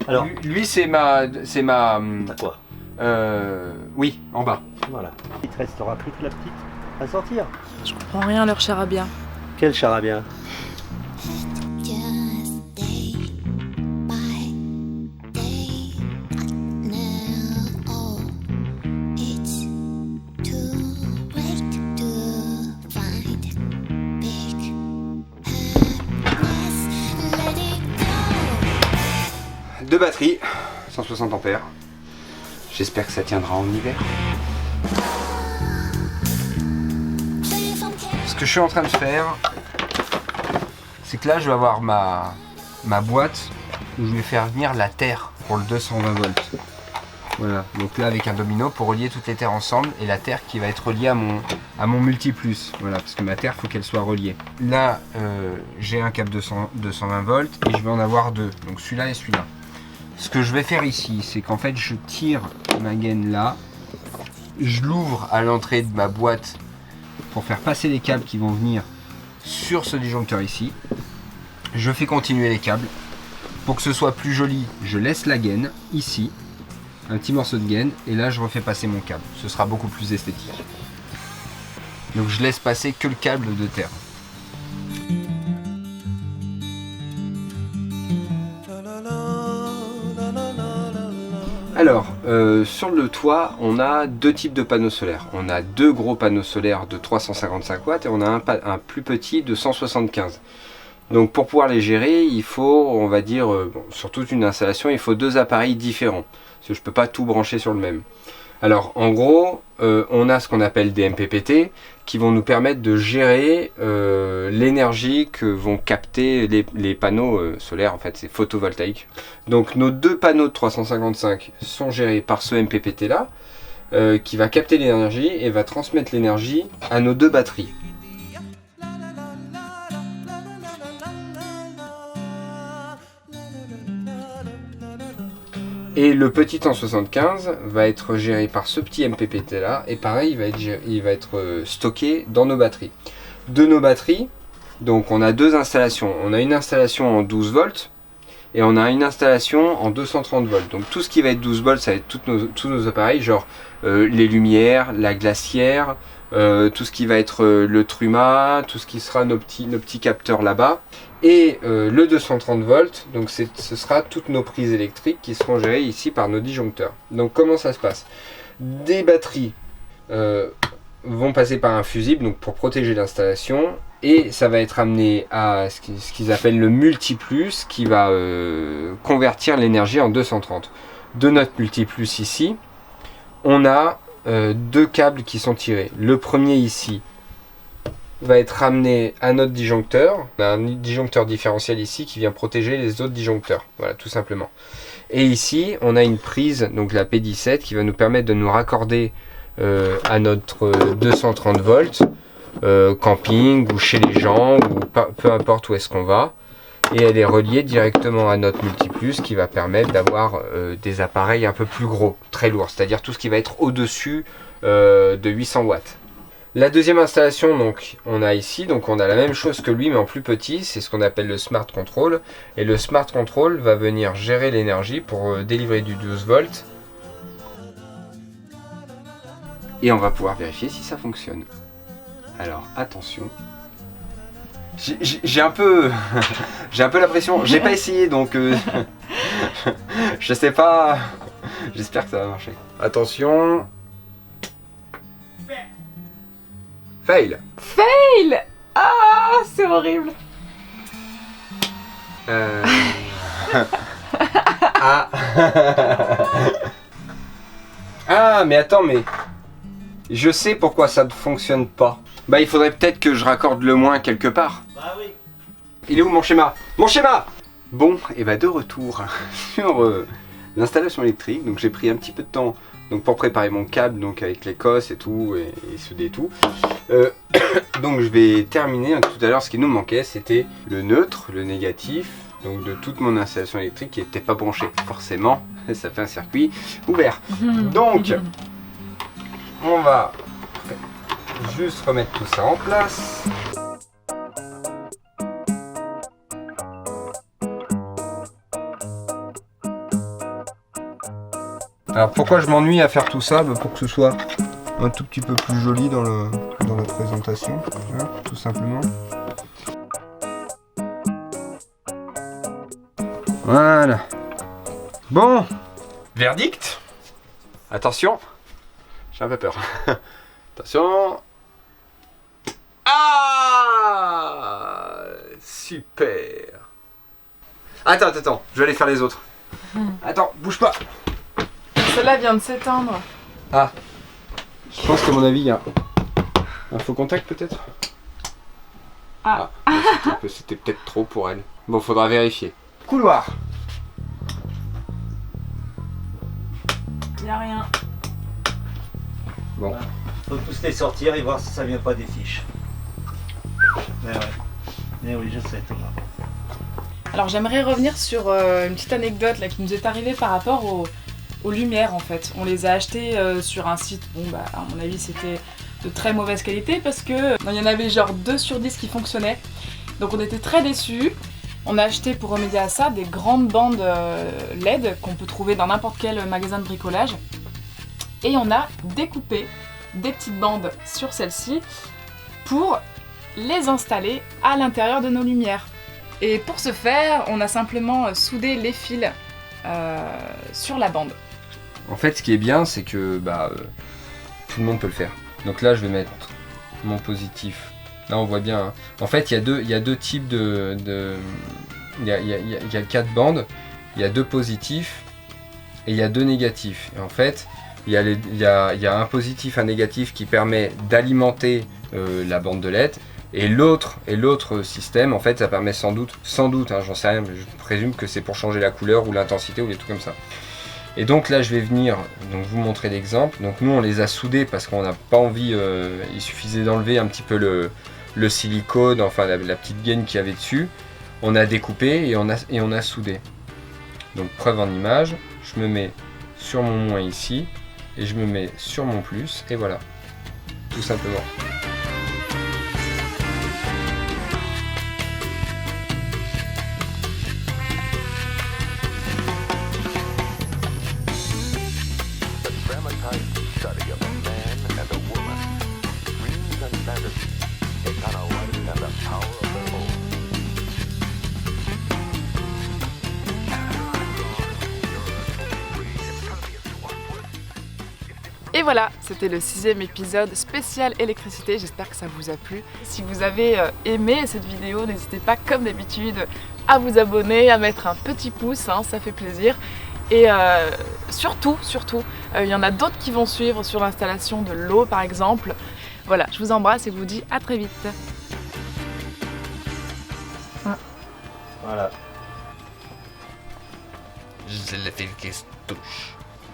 Alors, lui c'est ma... t'as quoi? Oui, en bas. Voilà. Il te restera toute la petite à sortir. Je comprends rien à leur charabia. Quel charabia? Just day by day. Now it's too late to find big happiness. Let it go. Deux batteries, 160 ampères. J'espère que ça tiendra en hiver. Ce que je suis en train de faire, c'est que là je vais avoir ma boîte où je vais faire venir la terre pour le 220 volts. Voilà, donc là avec un domino pour relier toutes les terres ensemble et la terre qui va être reliée à mon multiplus. Voilà, parce que ma terre, il faut qu'elle soit reliée. Là, j'ai un câble 220 volts et je vais en avoir deux, donc celui-là et celui-là. Ce que je vais faire ici, c'est qu'en fait je tire ma gaine là, je l'ouvre à l'entrée de ma boîte pour faire passer les câbles qui vont venir sur ce disjoncteur ici. Je fais continuer les câbles. Pour que ce soit plus joli, je laisse la gaine ici, un petit morceau de gaine, et là je refais passer mon câble. Ce sera beaucoup plus esthétique. Donc je laisse passer que le câble de terre. Alors, sur le toit, on a deux types de panneaux solaires. On a deux gros panneaux solaires de 355 watts et on a un plus petit de 175. Donc pour pouvoir les gérer, il faut, on va dire, sur toute une installation, il faut deux appareils différents. Parce que je ne peux pas tout brancher sur le même. Alors en gros, on a ce qu'on appelle des MPPT qui vont nous permettre de gérer l'énergie que vont capter les panneaux solaires, en fait c'est photovoltaïque. Donc nos deux panneaux de 355 sont gérés par ce MPPT là, qui va capter l'énergie et va transmettre l'énergie à nos deux batteries. Et le petit en 75 va être géré par ce petit MPPT là, et pareil, il va être stocké dans nos batteries. De nos batteries, donc on a deux installations. On a une installation en 12 volts et on a une installation en 230 volts. Donc tout ce qui va être 12 volts, ça va être tous nos appareils, genre les lumières, la glacière, tout ce qui va être le truma, tout ce qui sera nos petits capteurs là-bas. Et le 230 volts, donc ce sera toutes nos prises électriques qui seront gérées ici par nos disjoncteurs. Donc comment ça se passe? Des batteries vont passer par un fusible donc pour protéger l'installation, et ça va être amené à ce qu'ils appellent le multiplus qui va convertir l'énergie en 230. De notre multiplus ici, on a deux câbles qui sont tirés. Le premier ici va être ramené à notre disjoncteur. On a un disjoncteur différentiel ici qui vient protéger les autres disjoncteurs. Voilà, tout simplement. Et ici, on a une prise, donc la P17, qui va nous permettre de nous raccorder à notre 230 volts, camping ou chez les gens, ou peu importe où est-ce qu'on va. Et elle est reliée directement à notre multiplus qui va permettre d'avoir des appareils un peu plus gros, très lourds, c'est-à-dire tout ce qui va être au-dessus de 800 watts. La deuxième installation, donc, on a ici, donc on a la même chose que lui mais en plus petit, c'est ce qu'on appelle le Smart Control. Et le Smart Control va venir gérer l'énergie pour délivrer du 12 volts. Et on va pouvoir vérifier si ça fonctionne. Alors attention. J'ai un peu la pression, j'ai pas essayé donc je sais pas, j'espère que ça va marcher. Attention. Fail. Fail! Ah, c'est horrible. Ah. Ah, mais attends, mais je sais pourquoi ça ne fonctionne pas. Bah, il faudrait peut-être que je raccorde le moins quelque part. Bah oui. Il est où mon schéma? Mon schéma! Bon, et bah de retour sur l'installation électrique. Donc j'ai pris un petit peu de temps donc pour préparer mon câble, donc avec les cosses et tout, et souder tout. Donc je vais terminer. Tout à l'heure, ce qui nous manquait, c'était le neutre, le négatif, donc de toute mon installation électrique qui n'était pas branchée. Forcément, ça fait un circuit ouvert. Donc, on va juste remettre tout ça en place. Alors pourquoi je m'ennuie à faire tout ça? Pour que ce soit un tout petit peu plus joli dans la présentation, hein, tout simplement. Voilà. Bon, verdict. Attention, j'ai un peu peur. Attention. Ah, super. Attends, je vais aller faire les autres. Attends, bouge pas. Celle-là vient de s'éteindre. Ah, je pense qu'à mon avis, il y a un faux contact peut-être. Ah. C'était peut-être trop pour elle. Bon, faudra vérifier. Couloir. Y a rien. Bon. Faut tous les sortir et voir si ça vient pas des fiches. Mais ouais. Mais oui, je sais, Thomas. Alors j'aimerais revenir sur une petite anecdote là, qui nous est arrivée par rapport aux lumières en fait. On les a achetées sur un site, bon bah à mon avis c'était de très mauvaise qualité parce que il y en avait genre 2 sur 10 qui fonctionnaient. Donc on était très déçus. On a acheté pour remédier à ça des grandes bandes LED qu'on peut trouver dans n'importe quel magasin de bricolage. Et on a découpé des petites bandes sur celle-ci pour les installer à l'intérieur de nos lumières. Et pour ce faire, on a simplement soudé les fils sur la bande. En fait, ce qui est bien, c'est que tout le monde peut le faire. Donc là, je vais mettre mon positif. Là, on voit bien. Hein. En fait, il y a deux types il y a 4 bandes. Il y a 2 positifs et il y a 2 négatifs. Et en fait, il y a un positif, un négatif qui permet d'alimenter la bande de LED. Et l'autre système, en fait, ça permet sans doute, hein, j'en sais rien, mais je présume que c'est pour changer la couleur ou l'intensité ou des trucs comme ça. Et donc là, je vais venir vous montrer l'exemple. Donc nous, on les a soudés parce qu'on n'a pas envie, il suffisait d'enlever un petit peu le silicone, enfin la petite gaine qu'il y avait dessus. On a découpé et on a soudé. Donc preuve en image, je me mets sur mon moins ici et je me mets sur mon plus et voilà, tout simplement. Et voilà, c'était le 6e épisode spécial électricité, j'espère que ça vous a plu. Si vous avez aimé cette vidéo, n'hésitez pas comme d'habitude à vous abonner, à mettre un petit pouce, hein, ça fait plaisir. Et surtout, il y en a d'autres qui vont suivre sur l'installation de l'eau par exemple. Voilà, je vous embrasse et vous dis à très vite. Voilà.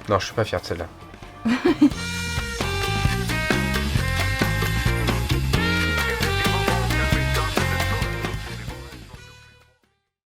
Non, je suis pas fier de celle-là.